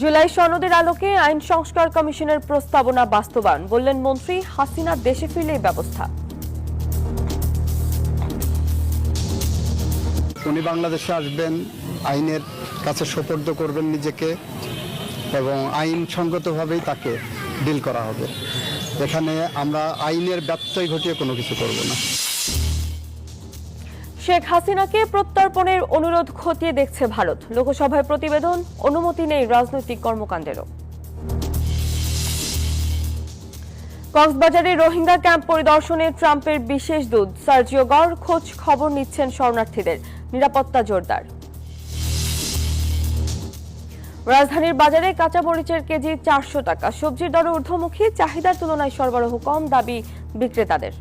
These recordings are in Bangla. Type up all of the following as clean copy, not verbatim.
জুলাই সনদের আলোকে আইন সংস্কার কমিশনের প্রস্তাবনা বাস্তবায়ন, বললেন মন্ত্রী। হাসিনা দেশে ফিরলেই ব্যবস্থা। উনি বাংলাদেশে আসবেন, আইনের কাছে সোপর্দ করবেন নিজেকে এবং আইনসঙ্গতভাবেই তাকে ডিল করা হবে। এখানে আমরা আইনের ব্যত্যয় ঘটিয়ে কোনো কিছু করব না। শেখ হাসিনাকে প্রত্যর্পণের অনুরোধ খতিয়ে দেখছে ভারত। লোকসভায় প্রতিবেদন, অনুমতি নেই রাজনৈতিক কর্মকাণ্ডেরও। কক্সবাজারে রোহিঙ্গা ক্যাম্প পরিদর্শনে ট্রাম্পের বিশেষ দূত সার্জিও গড় খোঁজ খবর নিচ্ছেন শরণার্থীদের, নিরাপত্তা জোরদার। রাজধানীর বাজারে কাঁচামরিচের কেজি 400 টাকা, সবজির দর ঊর্ধ্বমুখী, চাহিদার তুলনায় সরবরাহ কম, দাবি বিক্রেতাদের।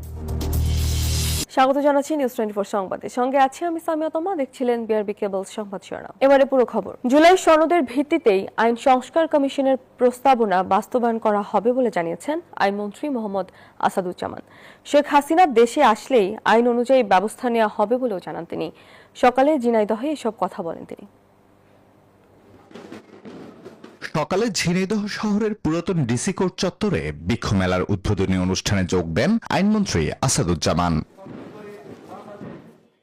স্বাগত জানাচ্ছি নিউজ 24 সংবাদে, সঙ্গে আছি আমি সামিয়া তমা। দেখছিলেন বিআরবি কেবল সংবাদ শিরোনাম। এবারে পুরো খবর। জুলাই সনদের ভিত্তিতেই আইন সংস্কার কমিশনের প্রস্তাবনা বাস্তবায়ন করা হবে বলে জানিয়েছেন আইনমন্ত্রী মোহাম্মদ আসাদুজ্জামান। শেখ হাসিনা দেশে আসলেই আইন অনুযায়ী ব্যবস্থা নেওয়া হবে বলেও জানান তিনি। সকালে ঝিনাইদহে এসব কথা বলেন তিনি। সকালে ঝিনাইদহ শহরের পুরাতন ডিসি কোর্ট চত্বরে বৃক্ষ মেলার উদ্বোধনী অনুষ্ঠানে যোগ দেন আইনমন্ত্রী আসাদুজ্জামান।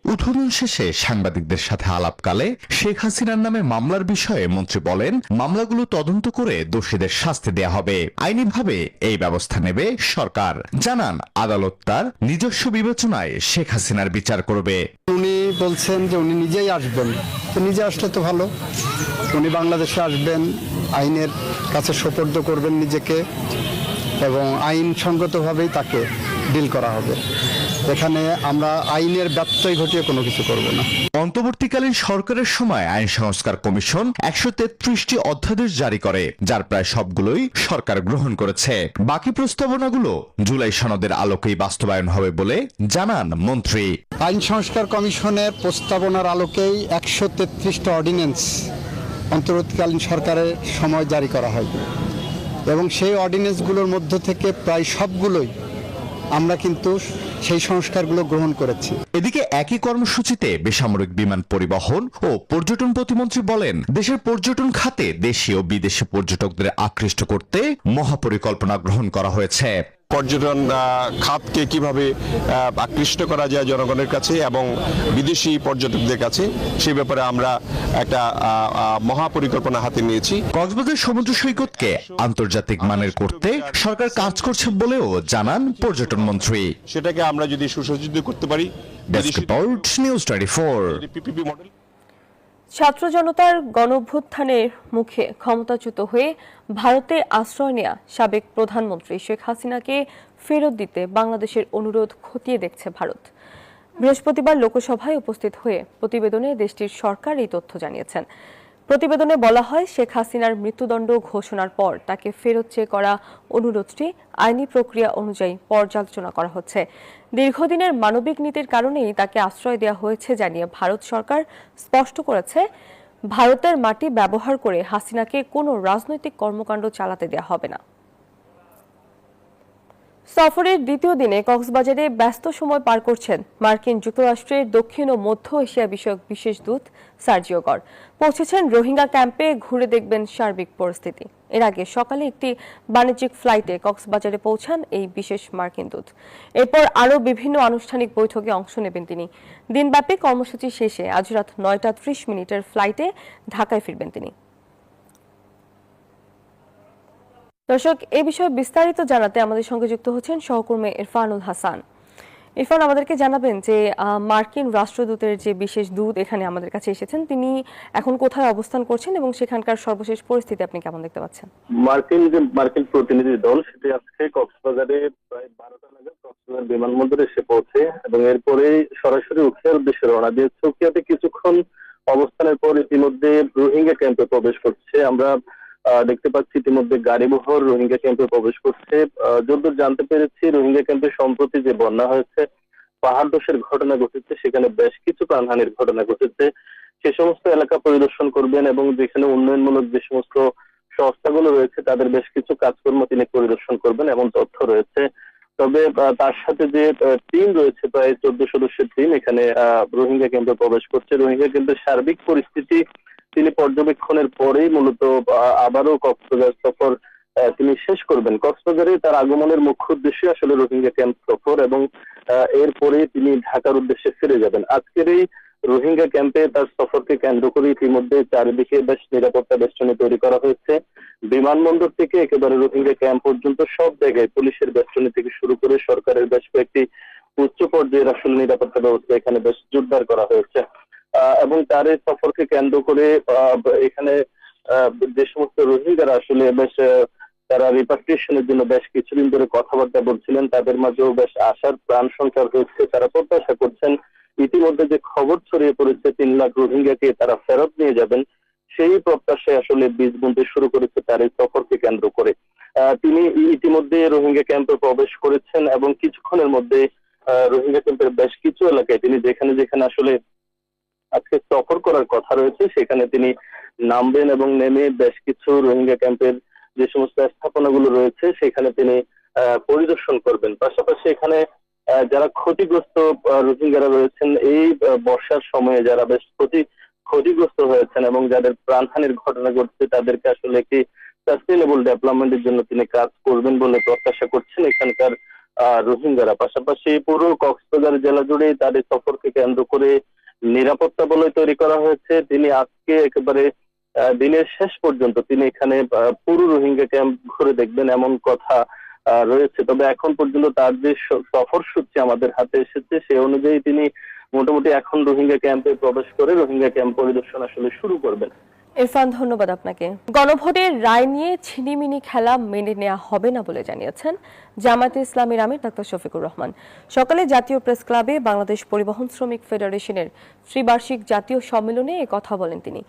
উদ্বোধন শেষে সাংবাদিকদের সাথে আলাপকালে শেখ হাসিনার নামে মামলার বিষয়ে মন্ত্রী বলেন, মামলাগুলো তদন্ত করে দোষীদের শাস্তি দেয়া হবে, আইনিভাবে এই ব্যবস্থা নেবে সরকার। জানান, আদালত তার নিজস্ব বিবেচনায় শেখ হাসিনার বিচার করবে। উনি বলছেন যে উনি নিজেই আসবেন, তো নিজে আসলে তো ভালো। উনি বাংলাদেশে আসবেন, আইনের কাছে সোপর্দ করবেন নিজেকে এবং আইনসঙ্গতভাবেই তাকে ডিল করা হবে। এখানে আমরা আইনের ব্যত্যয় ঘটিয়ে কোনো কিছু করব না। অন্তর্বর্তীকালীন সরকারের সময় আইন সংস্কার কমিশন 133টি অধ্যাদেশ জারি করে, যার প্রায় সবগুলোই সরকার গ্রহণ করেছে। বাকি প্রস্তাবনাগুলো জুলাই সনদের আলোকেই বাস্তবায়ন হবে বলে জানান মন্ত্রী। আইন সংস্কার কমিশনের প্রস্তাবনার আলোকেই 133টা অর্ডিন্যান্স অন্তর্বর্তীকালীন সরকারের সময় জারি করা হয় এবং সেই অর্ডিন্যান্সগুলোর মধ্য থেকে প্রায় সবগুলোই আমরা কিন্তু সেই সংস্কারগুলো গ্রহণ করেছি। এদিকে একই কর্মসূচিতে বেসামরিক বিমান পরিবহন ও পর্যটন প্রতিমন্ত্রী বলেন, দেশের পর্যটন খাতে দেশি ও বিদেশি পর্যটকদের আকৃষ্ট করতে মহাপরিকল্পনা গ্রহণ করা হয়েছে। পর্যটন খাতকে কিভাবে আকৃষ্ট করা যায় জনগণের কাছে এবং বিদেশি পর্যটকদের কাছে, সেই ব্যাপারে আমরা একটা মহাপরিকল্পনা হাতে নিয়েছি। কক্সবাজার সমুদ্র সৈকতকে আন্তর্জাতিক মানের করতে সরকার কাজ করছে বলেও জানান পর্যটন মন্ত্রী। সেটাকে আমরা যদি সুসজ্জিত করতে পারি। Desk report, news 24। PPP model. ছাত্র জনতার গণঅভ্যুত্থানের মুখে ক্ষমতাচ্যুত হয়ে ভারতে আশ্রয় নেয়া সাবেক প্রধানমন্ত্রী শেখ হাসিনাকে ফেরত দিতে বাংলাদেশের অনুরোধ খতিয়ে দেখছে ভারত। বৃহস্পতিবার লোকসভায় উপস্থিত হয়ে প্রতিবেদনে দেশটির সরকার এই তথ্য জানিয়েছেন। প্রতিবেদনে বলা হয়, শেখ হাসিনার মৃত্যুদণ্ড ঘোষণার পর তাকে ফেরত চেয়ে করা অনুরোধটি আইনি প্রক্রিয়া অনুযায়ী পর্যালোচনা করা হচ্ছে। দীর্ঘদিনের মানবিক নীতির কারণেই তাকে আশ্রয় দেওয়া হয়েছে জানিয়ে ভারত সরকার স্পষ্ট করেছে, ভারতের মাটি ব্যবহার করে হাসিনাকে কোনো রাজনৈতিক কর্মকাণ্ড চালাতে দেওয়া হবে না। সফরের দ্বিতীয় দিনে কক্সবাজারে ব্যস্ত সময় পার করছেন মার্কিন যুক্তরাষ্ট্রের দক্ষিণ ও মধ্য এশিয়া বিষয়ক বিশেষ দূত সার্জিও গড়। পৌঁছেছেন রোহিঙ্গা ক্যাম্পে, ঘুরে দেখবেন সার্বিক পরিস্থিতি। এর আগে সকালে একটি বাণিজ্যিক ফ্লাইটে কক্সবাজারে পৌঁছান এই বিশেষ মার্কিন দূত। এরপর আরও বিভিন্ন আনুষ্ঠানিক বৈঠকে অংশ নেবেন তিনি। দিনব্যাপী কর্মসূচি শেষে আজ রাত 9টা 30 মিনিটের ফ্লাইটে ঢাকায় ফিরবেন তিনি। দর্শক, এই বিষয়ে বিস্তারিত জানাতে আমাদের সঙ্গে যুক্ত হচ্ছেন সহকর্মী ইরফানুল হাসান। ইরফান, আমাদেরকে জানাবেন যে মার্কিন রাষ্ট্রদূতের যে বিশেষ দূত এখানে আমাদের কাছে এসেছেন, তিনি এখন কোথায় অবস্থান করছেন এবং সেখানকার সর্বশেষ পরিস্থিতি আপনি কেমন দেখতে পাচ্ছেন? মার্কিন প্রতিনিধি দল সেটি আজকে কক্সবাজারে প্রায় 12টা নাগাদ কক্সবাজার বিমানবন্দরে এসে পৌঁছে এবং এরপরে সরাসরি উখিয়ার উদ্দেশ্যে রওনা দিয়েছে। উখিয়াতে কিছুক্ষণ অবস্থানের পর ইতিমধ্যে রোহিঙ্গা ক্যাম্পে প্রবেশ করছে। আমরা দেখতে পাচ্ছি ইতিমধ্যে গাড়িবহর রোহিঙ্গা ক্যাম্পে প্রবেশ করছে। যতদূর জানতে পেরেছি, রোহিঙ্গা ক্যাম্পে সম্প্রতি যে বন্যা হয়েছে, পাহাড় ধসের ঘটনা ঘটেছে, সেখানে বেশ কিছু প্রাণহানির ঘটনা ঘটেছে। সে সমস্ত এলাকা পরিদর্শন করবেন এবং যেখানে উন্নয়নমূলক যে সমস্ত সংস্থাগুলো রয়েছে তাদের বেশ কিছু কাজকর্ম তিনি পরিদর্শন করবেন এবং তথ্য রয়েছে। তবে তার সাথে যে টিম রয়েছে, প্রায় 14 সদস্যের টিম এখানে রোহিঙ্গা ক্যাম্পে প্রবেশ করছে। রোহিঙ্গা ক্যাম্পের সার্বিক পরিস্থিতি তিনি পর্যবেক্ষণের পরেই মূলত আবারও কক্সবাজার সফর তিনি শেষ করবেন। কক্সবাজারে তার আগমনের মুখ্য উদ্দেশ্য আসলে রোহিঙ্গা ক্যাম্প সফর, এবং এরপরে তিনি ঢাকার উদ্দেশ্যে ফিরে যাবেন। আজকের এই রোহিঙ্গা ক্যাম্পে তার সফরকে কেন্দ্র করে ইতিমধ্যে চারিদিকে বেশ নিরাপত্তা বেষ্টনী তৈরি করা হয়েছে। বিমানবন্দর থেকে একেবারে রোহিঙ্গা ক্যাম্প পর্যন্ত সব জায়গায় পুলিশের বেষ্টনী থেকে শুরু করে সরকারের বেশ কয়েকটি উচ্চ পর্যায়ের আসলে নিরাপত্তা ব্যবস্থা এখানে বেশ জোরদার করা হয়েছে। এবং তার এই সফরকে কেন্দ্র করে এখানে যে সমস্ত রোহিঙ্গারা আসলে বেশ তারা রিপাট্রিয়েশনের জন্য বেশ কিছুদিন ধরে কথাবার্তা বলছিলেন, তাদের মাঝেও বেশ আশার প্রাণ সঞ্চার হয়েছে। তারা প্রত্যাশা করছেন ইতিমধ্যে যে খবর ছড়িয়ে পড়েছে 3 লাখ রোহিঙ্গাকে তারা ফেরত নিয়ে যাবেন, সেই প্রত্যাশায় আসলে বীজ বুনতে শুরু করেছে তার এই সফরকে কেন্দ্র করে। তিনি ইতিমধ্যে রোহিঙ্গা ক্যাম্পে প্রবেশ করেছেন এবং কিছুক্ষণের মধ্যে রোহিঙ্গা ক্যাম্পের বেশ কিছু এলাকায় তিনি যেখানে যেখানে আসলে আজকে সফর করার কথা রয়েছে সেখানে তিনি নামবেন এবং নেমে বেশ কিছু রোহিঙ্গা ক্যাম্পের যে সমস্ত স্থাপনাগুলো রয়েছে সেখানে তিনি পরিদর্শন করবেন। পাশাপাশি এখানে যারা ক্ষতিগ্রস্ত রোহিঙ্গারা রয়েছেন এই বর্ষার সময়ে যারা বেশ ক্ষতিগ্রস্ত হয়েছেন এবং যাদের প্রাণহানির ঘটনা ঘটছে তাদেরকে আসলে একটি সাস্টেইনেবল ডেভেলপমেন্টের জন্য তিনি কাজ করবেন বলে প্রত্যাশা করছেন এখানকার রোহিঙ্গারা। পাশাপাশি পুরো কক্সবাজার জেলা জুড়ে তার এই সফরকে কেন্দ্র করে নিরাপত্তা বলয় তৈরি করা হয়েছে। তিনি আজকে একেবারে দিনের শেষ পর্যন্ত তিনি এখানে পুরো রোহিঙ্গা ক্যাম্প ঘুরে দেখবেন এমন কথা রয়েছে। তবে এখন পর্যন্ত তার যে সফর সূচি আমাদের হাতে এসেছে সে অনুযায়ী তিনি মোটামুটি এখন রোহিঙ্গা ক্যাম্পে প্রবেশ করে রোহিঙ্গা ক্যাম্প পরিদর্শন আসলে শুরু করবেন। ইরফান, ধন্যবাদ আপনাকে। গণভোটের রায় নিয়ে ছিনিমিনি খেলা মেনে নেওয়া হবে না বলে জানিয়েছেন জামায়াতে ইসলামীর আমির ডাক্তার শফিকুর রহমান। সকালে জাতীয় প্রেস ক্লাবে বাংলাদেশ পরিবহন শ্রমিক ফেডারেশনের ত্রিবার্ষিক জাতীয় সম্মেলনে এ কথা বলেন তিনি।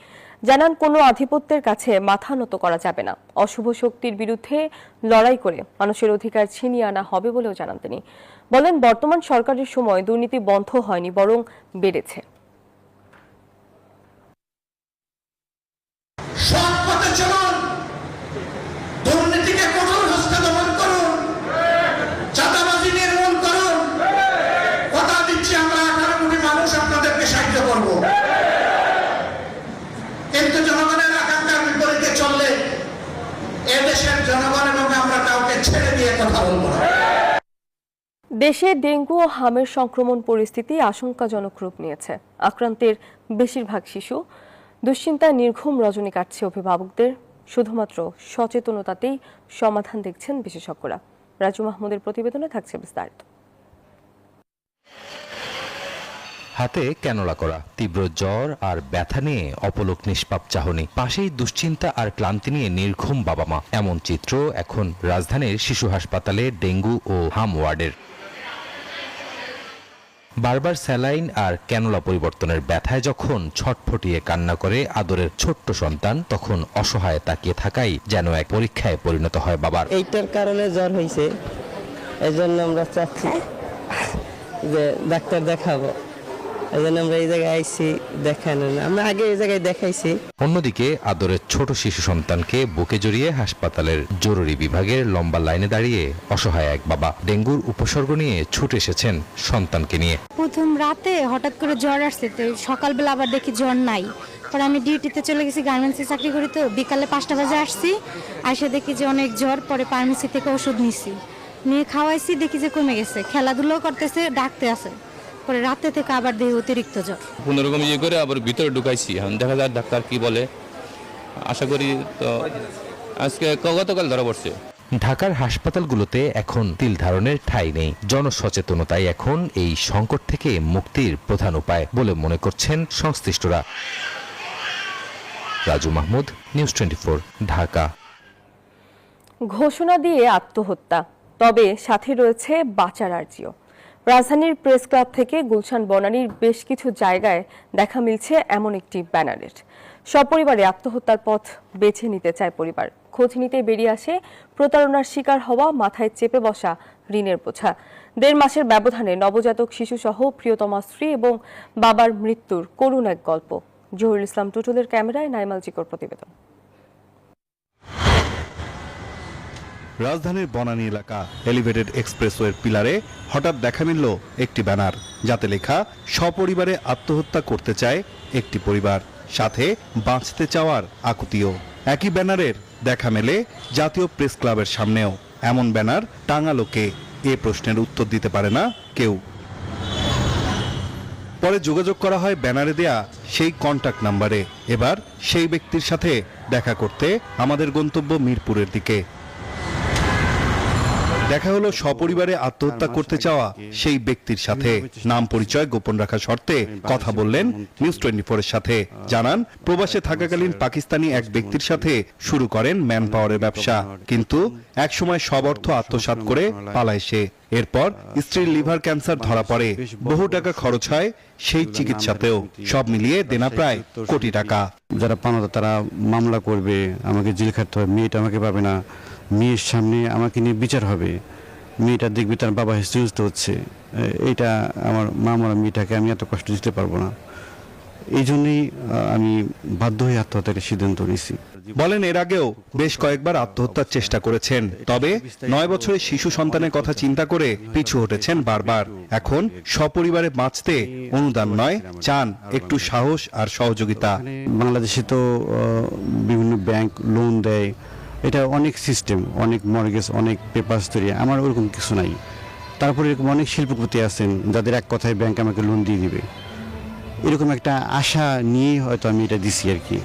জানান, কোনো আধিপত্যের কাছে মাথা নত করা যাবে না, অশুভ শক্তির বিরুদ্ধে লড়াই করে মানুষের অধিকার ছিনিয়ে আনা হবে বলেও জানান তিনি। বলেন, বর্তমান সরকারের সময় দুর্নীতি বন্ধ হয়নি, বরং বেড়েছে। সৎ পথে চলুন, দুর্নীতিকে কঠোর হস্তে দমন করুন, চাঁদাবাজি নির্মূল করুন। কথা দিচ্ছি আমরা 18 কোটি মানুষ আপনাদেরকে সাহায্য করব, কিন্তু জনগণের আকাঙ্ক্ষার বিপরীতে চললে এদেশের জনগণ এবং আমরা কাউকে ছেড়ে দিয়ে কথা বলবো না। দেশে ডেঙ্গু ও হামের সংক্রমণ পরিস্থিতি আশঙ্কাজনক রূপ নিয়েছে। আক্রান্তের বেশিরভাগ শিশু। দুশ্চিন্তায় নির্ঘুম রজনী কাটছে অভিভাবকদের। শুধুমাত্র সচেতনতাতেই সমাধান দেখছেন বিশেষজ্ঞরা। রাজু মাহমুদের প্রতিবেদনে থাকছে বিস্তারিত। হাতে ক্যানোলা করা, তীব্র জ্বর আর ব্যথা নিয়ে অপলক নিষ্পাপ চাহনি, পাশেই দুশ্চিন্তা আর ক্লান্তি নিয়ে নির্ঘুম বাবা মা। এমন চিত্র এখন রাজধানীর শিশু হাসপাতালে ডেঙ্গু ও হাম ওয়ার্ডের। বারবার স্যালাইন আর ক্যানোলা পরিবর্তনের ব্যথায় যখন ছটফটিয়ে কান্না করে আদরের ছোট্ট সন্তান, তখন অসহায় তাকিয়ে থাকাই যেন এক পরীক্ষায় পরিণত হয় বাবার। এইটার কারণে জ্বর হয়েছে, এই জন্য আমরা চাচ্ছি যে ডাক্তার দেখাবো, এই জন্য আমরা এই জায়গায় আইছি দেখানো। আমরা আগে এই জায়গায় দেখাইছি। অন্যদিকে আদরের ছোট শিশু সন্তানকে বুকে জড়িয়ে হাসপাতালের জরুরি বিভাগের লম্বা লাইনে দাঁড়িয়ে অসহায় এক বাবা ডেঙ্গুর উপসর্গ নিয়ে ছুটে এসেছেন সন্তানকে নিয়ে। প্রথম রাতে হঠাৎ করে জ্বর আসছে, তো সকালবেলা আবার দেখি জ্বর নাই। পরে আমি ডিউটিতে চলে গেছি, গার্মেন্টসে চাকরি করি, তো বিকালে 5টা বাজে আসছি, আসে দেখি যে অনেক জ্বর। পরে ফার্মেসি থেকে ওষুধ নিছি, নিয়ে খাওয়াইছি, দেখি যে কমে গেছে, খেলাধুলাও করতেছে, ডাকতে আছে। পরে রাতে থেকে আবার দেখি অতিরিক্ত জ্বর। কোনোরকম ইয়ে করে আবার ভিতরে ঢুকাইছি, এখন দেখা যায় ডাক্তার কি বলে, আশা করি। তো আজকে গতকাল ধরা পড়ছে। ঢাকার হাসপাতালগুলোতে এখন তিল ধারণের ঠাঁই নেই। জনসচেতনতাই এখন এই সংকট থেকে মুক্তির প্রধান উপায় বলে মনে করছেন সংশ্লিষ্টরা। রাজু মাহমুদ, নিউজ 24, ঢাকা। ঘোষণা দিয়ে আত্মহত্যা, তবে সাথে রয়েছে বাঁচার আর্জিও। রাজধানীর প্রেস ক্লাব থেকে গুলশান বনানীর বেশ কিছু জায়গায় দেখা মিলছে এমন একটি ব্যানারের। সপরিবারে আত্মহত্যার পথ বেছে নিতে চায় পরিবার। খোঁজ নিতে বেরিয়ে আসে প্রতারণার শিকার হওয়া, মাথায় চেপে বসা ঋণের বোঝা। 1.5 মাসের ব্যবধানে নবজাতক শিশুসহ প্রিয়তমা স্ত্রী এবং বাবার মৃত্যুর করুণ এক গল্প। জহিরুল ইসলাম টুটুলের ক্যামেরায় নাইমাল জিকর প্রতিবেদন। রাজধানীর বনানী এলাকা এলিভেটেড এক্সপ্রেসওয়ের পিলারে হঠাৎ দেখা মিলল একটি ব্যানার, যাতে লেখা সপরিবারে আত্মহত্যা করতে চায় একটি পরিবার। সাথে বাঁচতে চাওয়ার আকুতিও। একই ব্যানারের দেখা মেলে জাতীয় প্রেস ক্লাবের সামনেও। এমন ব্যানার টাঙালো কে? এ প্রশ্নের উত্তর দিতে পারে না কেউ। পরে যোগাযোগ করা হয় ব্যানারে দেয়া সেই কন্টাক্ট নাম্বারে। এবার সেই ব্যক্তির সাথে দেখা করতে আমাদের গন্তব্য মিরপুরের দিকে। দেখা হলো সপরিবারে আত্মহত্যা করতে চাওয়া সেই ব্যক্তির সাথে। নাম পরিচয় গোপন রাখা শর্তে কথা বললেন নিউজ 24 এর সাথে। জানান প্রবাসে থাকাকালীন পাকিস্তানি এক ব্যক্তির সাথে শুরু করেন ম্যান পাওয়ারের ব্যবসা, কিন্তু একসময় সব অর্থ আত্মসাৎ করে পালায় সে। এরপর স্ত্রীর লিভার ক্যান্সার ধরা পড়ে, বহু টাকা খরচ হয় সেই চিকিৎসাতেও। সব মিলিয়ে দেনা প্রায় কোটি টাকা। যারা পাওনাদার তারা মামলা করবে, আমাকে জেল খাটতে হবে, মেয়েটা আমাকে পাবে না, মেয়ের সামনে আমাকে নিয়ে বিচার হবে, মেয়েটা দেখবে তার বাবা হেসে হচ্ছে। এইটা আমার মা মরা মেয়েটাকে আমি এত কষ্ট দিতে পারবো না, এই জন্যই আমি বাধ্য হয়ে আত্মহত্যার সিদ্ধান্ত নিয়েছি। বলেন এর আগেও বেশ কয়েকবার আত্মহত্যার চেষ্টা করেছেন, তবে 9 বছরের শিশু সন্তানের কথা চিন্তা করে পিছু হটেছেন বারবার। এখন সপরিবারে বাঁচতে অনুদান নয়, চান একটু সাহস আর সহযোগিতা। বাংলাদেশে তো বিভিন্ন ব্যাংক লোন দেয়, এটা অনেক সিস্টেম, অনেক মর্গেজ, অনেক পেপারস তৈরি। আমার ওরকম কিছু নাই। তারপরে এরকম অনেক শিল্পপতি আছেন যাদের এক কথায় ব্যাংক আমাকে লোন দিয়ে দিবে, এরকম একটা আশা নিয়ে হয়তো আমি এটা দিছি আর কি।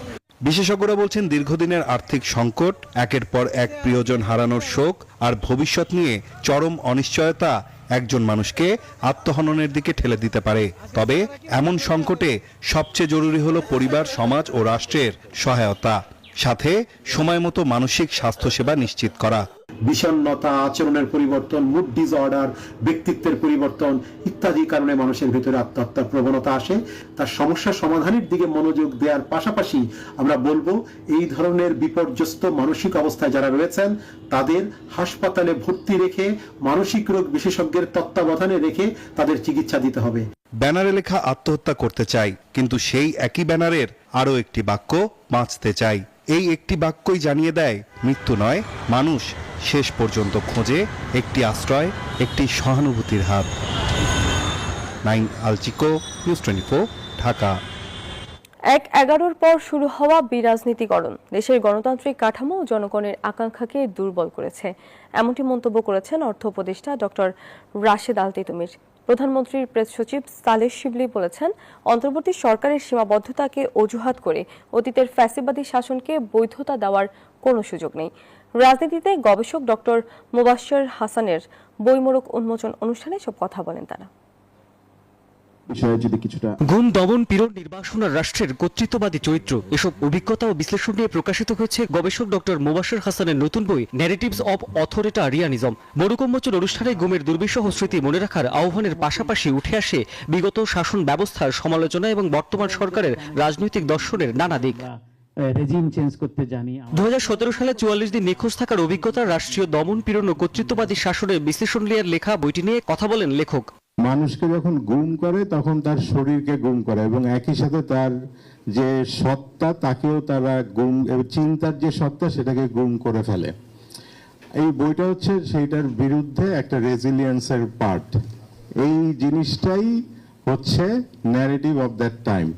বিশেষজ্ঞরা বলছেন দীর্ঘদিনের আর্থিক সংকট, একের পর এক প্রিয়জন হারানোর শোক আর ভবিষ্যৎ নিয়ে চরম অনিশ্চয়তা একজন মানুষকে আত্মহননের দিকে ঠেলে দিতে পারে। তবে এমন সংকটে সবচেয়ে জরুরি হলো পরিবার, সমাজ ও রাষ্ট্রের সহায়তা, সাথে সময় মতো মানসিক স্বাস্থ্যসেবা নিশ্চিত করা। বিষণ্ণতা, আচরণের পরিবর্তন, মুড ডিসঅর্ডার, ব্যক্তিত্বের পরিবর্তন ইত্যাদি কারণে মানুষের ভিতরে আত্মহত্যার প্রবণতা আসে। তার সমস্যা সমাধানের দিকে মনোযোগ দেওয়ার পাশাপাশি আমরা বলবো এই ধরনের বিপর্যস্ত মানসিক অবস্থায় যারা রয়েছেন তাদের হাসপাতালে ভর্তি রেখে, মানসিক রোগ বিশেষজ্ঞের তত্ত্বাবধানে রেখে তাদের চিকিৎসা দিতে হবে। ব্যানারে লেখা আত্মহত্যা করতে চাই, কিন্তু সেই একই ব্যানারের আরো একটি বাক্য বাঁচতে চাই। এই একটি বাক্যই জানিয়ে দেয় মৃত্যু নয়, মানুষ শেষ পর্যন্ত খোঁজে একটি আশ্রয়, একটি সহানুভূতির হাত। নাইম আলচিকো, নিউজ 24, ঢাকা। 1/11 পর শুরু হওয়া বিরাজনীতিকরণ দেশের গণতান্ত্রিক কাঠামো ও জনগণের আকাঙ্ক্ষাকে দুর্বল করেছে, এমনটি মন্তব্য করেছেন অর্থ উপদেষ্টা ডক্টর রাশেদ আল তিতুমির। প্রধানমন্ত্রীর প্রেস সচিব সালেহ শিবলি বলেছেন, অন্তর্বর্তী সরকারের সীমাবদ্ধতাকে অজুহাত করে অতীতের ফ্যাসিবাদী শাসনকে বৈধতা দেওয়ার কোনো সুযোগ নেই। রাজনীতিতে গবেষক ডক্টর মোবাশ্বের হাসানের বইমোড়ক উন্মোচন অনুষ্ঠানে সব কথা বলেন তারা। গুম, দমন, পীড়ন, নির্বাসন আর রাষ্ট্রের কর্তৃত্ববাদী চরিত্র, এসব অভিজ্ঞতা ও বিশ্লেষণ নিয়ে প্রকাশিত হয়েছে গবেষক ডক্টর মোবাশ্বের হাসানের নতুন বই ন্যারেটিভস অব অথরিটারিয়ানিজম। মোড়ক উন্মোচন অনুষ্ঠানে গুমের দুর্বিষহ স্মৃতি মনে রাখার আহ্বানের পাশাপাশি উঠে আসে বিগত শাসন ব্যবস্থার সমালোচনা এবং বর্তমান সরকারের রাজনৈতিক দর্শনের নানা দিক। 2017 সালে 44 দিন নিখোঁজ থাকার অভিজ্ঞতা, রাষ্ট্রীয় দমন, পীড়ন ও কর্তৃত্ববাদী শাসনের বিশ্লেষণ নিয়ে লেখা বইটি নিয়ে কথা বলেন লেখক। মানুষকে যখন গুম করে তখন তার শরীরকে গুম করে এবং একই সাথে তার যে সত্তা তাকেও তারা গুম, চিন্তার যে সত্তা সেটাকে গুম করে ফেলে। এই বইটা হচ্ছে সেইটার বিরুদ্ধে একটা রেজিলিয়েন্সের পার্ট। এই জিনিসটাই হচ্ছে ন্যারেটিভ অফ দ্যাট টাইম।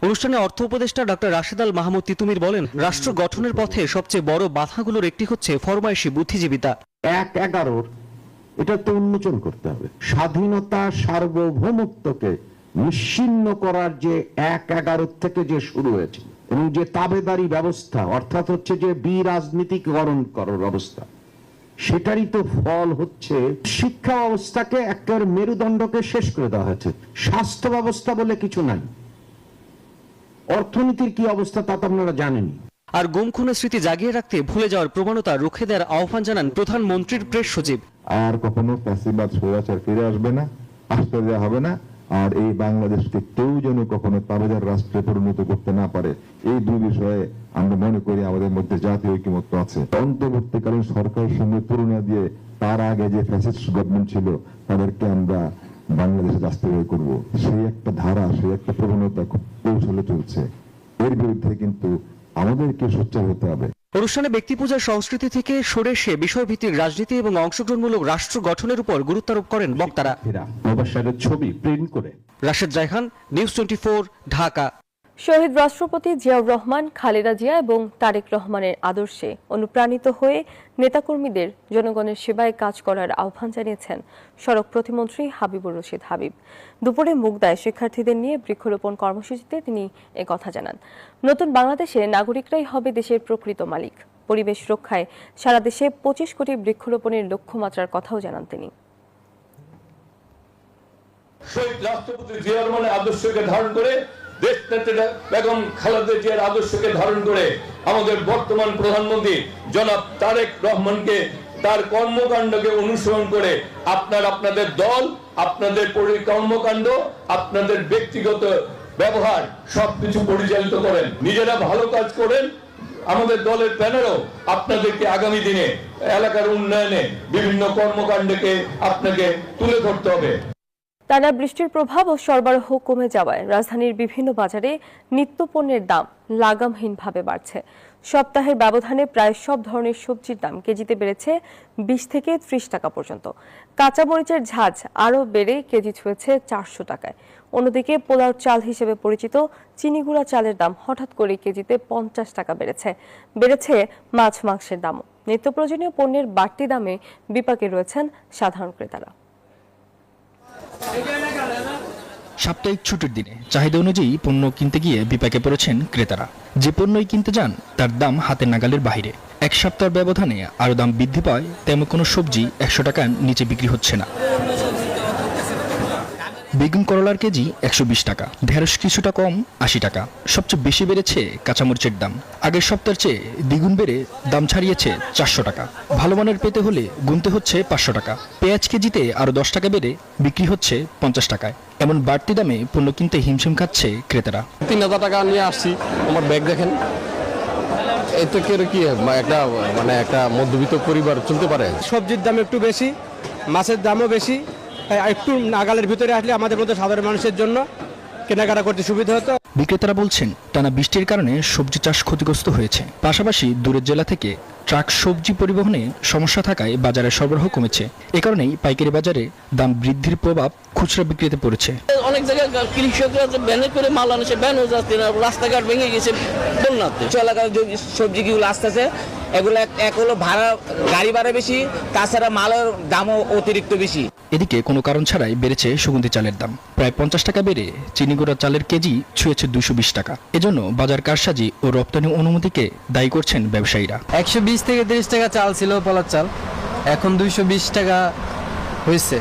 অনুষ্ঠানে অর্থ উপদেষ্টা ডক্টর রাশেদ আল মাহমুদ তিতুমির বলেন, রাষ্ট্র গঠনের পথে সবচেয়ে বড় বাধাগুলোর একটি হচ্ছে ফরমাইশি বুদ্ধিজীবিতা। 1/11 এটা তো উন্মোচন করতে হবে। স্বাধীনতা, সার্বভৌমত্বকে নিশ্চিহ্ন করার যে 1/11 থেকে যে শুরু হয়েছে এবং যে তাবেদারি ব্যবস্থা, অর্থাৎ হচ্ছে যে বিরাজনীতিকরণ করার অবস্থা, সেটারই তো ফল হচ্ছে শিক্ষা ব্যবস্থাকে একেবারে মেরুদণ্ডকে শেষ করে দেওয়া হয়েছে। স্বাস্থ্য ব্যবস্থা বলে কিছু নাই, অর্থনীতির কি অবস্থা তা তো আপনারা জানেন। আর গুম খুনের স্মৃতি জাগিয়ে রাখতে ভুলে যাওয়ার প্রবণতা রুখে দেওয়ার আহ্বান জানান প্রধানমন্ত্রীর প্রেস সচিব। আর কখনো ফ্যাসিবাদ স্বৈরাচার ফিরে আসবে না, আসতে দেওয়া হবে না। আর এই বাংলাদেশকে কেউ যেন কখনো তাবেদার রাষ্ট্রে পরিণত করতে না পারে, এই দুই বিষয়ে আমরা মনে করি আমাদের মধ্যে জাতীয় ঐকমত্য আছে। অন্তর্বর্তীকালীন সরকারের সঙ্গে তুলনা দিয়ে তার আগে যে ফ্যাসিস্ট গভর্নমেন্ট ছিল তাদেরকে আমরা বাংলাদেশে বাস্তবায়ন করব, সেই একটা ধারা, সেই একটা প্রবণতা খুব কৌশলে চলছে। এর বিরুদ্ধে কিন্তু আমাদেরকে সোচ্চার হতে হবে। অনুষ্ঠানে ব্যক্তি পূজার সংস্কৃতি থেকে সরে এসে বিষয়ভিত্তিক রাজনীতি এবং অংশগ্রহণমূলক রাষ্ট্র গঠনের উপর গুরুত্বারোপ করেন বক্তারা। ছবি প্রিন্ট করে। রাশেদ রায়হান, নিউজ 24, ঢাকা। শহীদ রাষ্ট্রপতি জিয়াউর রহমান, খালেদা জিয়া এবং তারেক রহমানের আদর্শে অনুপ্রাণিত হয়ে নেতাকর্মীদের জনগণের সেবায় কাজ করার আহ্বান জানিয়েছেন সড়ক প্রতিমন্ত্রী হাবিবুর রশিদ হাবিব। দুপুরে মুগদায় শিক্ষার্থীদের নিয়ে বৃক্ষরোপণ কর্মসূচিতে তিনি একথা জানান। নতুন বাংলাদেশে নাগরিকরাই হবে দেশের প্রকৃত মালিক। পরিবেশ রক্ষায় সারা দেশে 25 কোটি বৃক্ষরোপণের লক্ষ্যমাত্রার কথাও জানান তিনি। শহীদ রাষ্ট্রপতি জিয়াউর রহমানের আদর্শকে ধারণ করে, দেশনেত্রী বেগম খালেদা জিয়ার আদর্শকে ধারণ করে আমাদের বর্তমান প্রধানমন্ত্রী জনাব তারেক রহমানকে তার কর্মকাণ্ডকে অনুসরণ করে আপনাদের দল, আপনাদের কর্মকাণ্ড, আপনাদের ব্যক্তিগত ব্যবহার সবকিছু পরিচালিত করেন। নিজেরা ভালো কাজ করেন। আমাদের দলের প্যানেলও আপনাদেরকে আগামী দিনে এলাকার উন্নয়নে বিভিন্ন কর্মকাণ্ডকে আপনাকে তুলে ধরতে হবে। টানা বৃষ্টির প্রভাব ও সরবরাহ কমে যাওয়ায় রাজধানীর বিভিন্ন বাজারে নিত্যপণ্যের দাম লাগামহীনভাবে বাড়ছে। সপ্তাহের ব্যবধানে প্রায় সব ধরনের সবজির দাম কেজিতে বেড়েছে 20 থেকে 30 টাকা পর্যন্ত। কাঁচামরিচের ঝাঁজ আরও বেড়ে কেজি ছুঁয়েছে 400 টাকায়। অন্যদিকে পোলাও চাল হিসেবে পরিচিত চিনিগুড়া চালের দাম হঠাৎ করে কেজিতে 50 টাকা বেড়েছে মাছ মাংসের দামও। নিত্য প্রয়োজনীয় পণ্যের বাড়তি দামে বিপাকে রয়েছেন সাধারণ ক্রেতারা। সাপ্তাহিক ছুটির দিনে চাহিদা অনুযায়ী পণ্য কিনতে গিয়ে বিপাকে পড়েছেন ক্রেতারা। যে পণ্যই কিনতে যান তার দাম হাতের নাগালের বাইরে। এক সপ্তাহের ব্যবধানে আরও দাম বৃদ্ধি পায় তেমন কোনো সবজি 100 টাকার নিচে বিক্রি হচ্ছে না। বেগুন করলার কেজি 120 টাকা, ঢেঁড়স কিছুটা কম 80 টাকা। সবচেয়ে বেশি বেড়েছে কাঁচামরিচের দাম। আগের সপ্তাহের চেয়ে দ্বিগুণ বেড়ে দাম ছাড়িয়েছে 400 টাকা। ভালো মানের পেতে হলে গুনতে হচ্ছে 500 টাকা। পেঁয়াজ কেজিতে আরও 10 টাকা বেড়ে বিক্রি হচ্ছে 50 টাকায়। এমন বাড়তি দামে পণ্য কিনতে হিমশিম খাচ্ছে ক্রেতারা। 3000 টাকা নিয়ে আসছি, আমার ব্যাগ দেখেন। এতে কি একটা মধ্যবিত্ত পরিবার চলতে পারে? সবজির দাম একটু বেশি, মাছের দামও বেশি। একটু নাগালের ভিতরে আসলে আমাদের মতো সাধারণ মানুষের জন্য কেনাকাটা করতে সুবিধা হতো। বিক্রেতারা বলছেন টানা বৃষ্টির কারণে সবজি চাষ ক্ষতিগ্রস্ত হয়েছে। পাশাপাশি দূরের জেলা থেকে ট্রাক সবজি পরিবহনে সমস্যা থাকায় বাজারে সরবরাহ কমেছে। এ কারণেই পাইকারি বাজারে দাম বৃদ্ধির প্রভাব খুচরা বিক্রিতে পড়েছে। অনেক জায়গায় কৃষকরা ভ্যানে করে মাল আনছে, ভ্যানও যাচ্ছে না, রাস্তাঘাট ভেঙে গেছে বন্যাতে। এলাকার সবজিগুলো আসতেছে, এগুলো এক হলো ভাড়া, গাড়ি ভাড়া বেশি, তাছাড়া মালের দামও অতিরিক্ত বেশি। এদিকে কোনো কারণ ছাড়াই বেড়েছে সুগন্ধি চালের দাম। প্রায় 50 টাকা বেড়ে চিনিগুড়া চালের কেজি ছুঁয়েছে 220 টাকা। এজন্য বাজার কারসাজি ও রপ্তানি অনুমতিকে দায়ী করছেন ব্যবসায়ীরা। 120 থেকে 30 টাকা চাল ছিল পলার চাল, এখন 220 টাকা হয়েছে।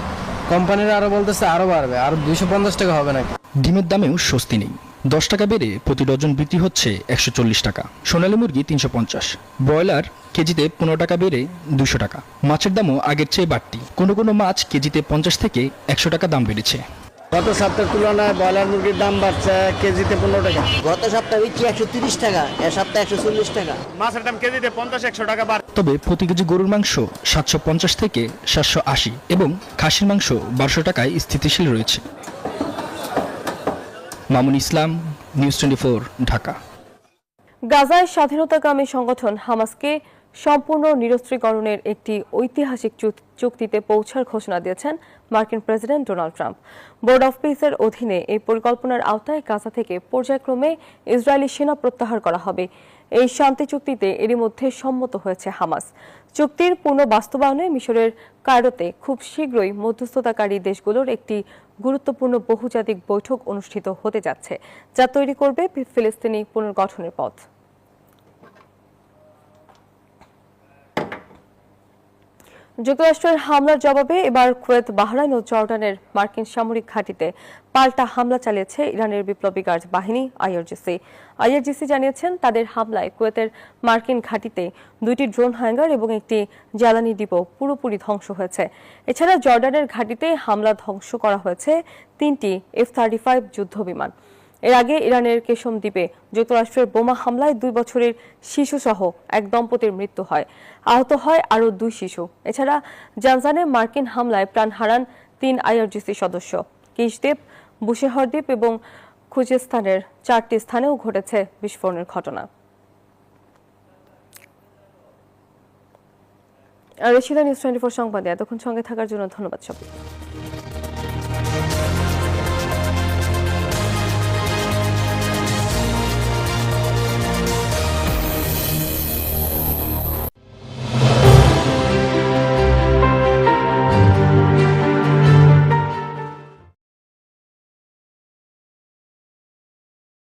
কোম্পানিরা আরো বলতেছে আরো বাড়বে, আর 250 টাকা হবে নাকি। ডিমের দামেও স্বস্তি নেই। 10 টাকা বেড়ে প্রতি ডজন বিক্রি হচ্ছে 140 টাকা। সোনালী মুরগি 350, ব্রয়লার কেজিতে 15 টাকা বেড়ে 200 টাকা। মাছের দামও আগের চেয়ে বাড়তি। কোনো কোনো মাছ কেজিতে 50 থেকে 100 টাকা দাম বেড়েছে। গত সপ্তাহের তুলনায় ব্রয়লার মুরগির দাম বাড়ছে কেজিতে 15 টাকা। গত সপ্তাহে বিক্রি 130 টাকা, এ সপ্তাহে 140 টাকা। মাছের দাম কেজিতে 50-100 টাকা বাড়ে। তবে প্রতি কেজি গরুর মাংস 750 থেকে 780 এবং খাসির মাংস 1200 টাকায় স্থিতিশীল রয়েছে। মামুন ইসলাম, নিউজ 24, ঢাকা। গাজায় স্বাধীনতাকামী সংগঠন হামাসকে সম্পূর্ণ নিরস্ত্রীকরণের একটি ঐতিহাসিক চুক্তিতে পৌঁছার ঘোষণা দিয়েছেন মার্কিন president Donald Trump. Board of পিসের অধীনে এই পরিকল্পনার আওতায় গাজা থেকে পর্যায়ক্রমে ইসরায়েলি সেনা প্রত্যাহার করা হবে। এই শান্তি চুক্তিতে এরই মধ্যে সম্মত হয়েছে হামাস। চুক্তির পূর্ণ বাস্তবায়নে মিশরের কায়রোতে খুব শীঘ্রই মধ্যস্থতাকারী দেশগুলোর একটি গুরুত্বপূর্ণ বহুজাতিক বৈঠক অনুষ্ঠিত হতে যাচ্ছে, যা তৈরি করবে ফিলিস্তিনি পুনর্গঠনের পথ। যুক্তরাষ্ট্রের হামলার জবাবে এবার কুয়েত, বাহরাইন ও জর্ডানের মার্কিন সামরিক ঘাঁটিতে পাল্টা হামলা চালিয়েছে ইরানের বিপ্লবী গার্ড বাহিনী আইআরজিসি জানিয়েছেন তাদের হামলায় কুয়েতের মার্কিন ঘাঁটিতে 2টি ড্রোন হ্যাঙ্গার এবং একটি জ্বালানি ডিপো পুরোপুরি ধ্বংস হয়েছে। এছাড়া জর্ডানের ঘাঁটিতে হামলা ধ্বংস করা হয়েছে 3টি F-35 যুদ্ধ বিমান। এর আগে ইরানের কেশম দ্বীপে যুক্তরাষ্ট্রের বোমা হামলায় 2 বছরের শিশুসহ এক দম্পতির মৃত্যু হয়, আহত হয় আরও 2 শিশু। এছাড়া জানজানে মার্কিন হামলায় প্রাণ হারান 3 আইআরজিসি সদস্য। কিশদ্বীপ, বুশেহর দ্বীপ এবং খুজেস্তানের 4টি স্থানেও ঘটেছে বিস্ফোরণের ঘটনা। আর ছিল নিউজ 24 সংবাদে। এতক্ষণ সঙ্গে থাকার জন্য ধন্যবাদ সবাই।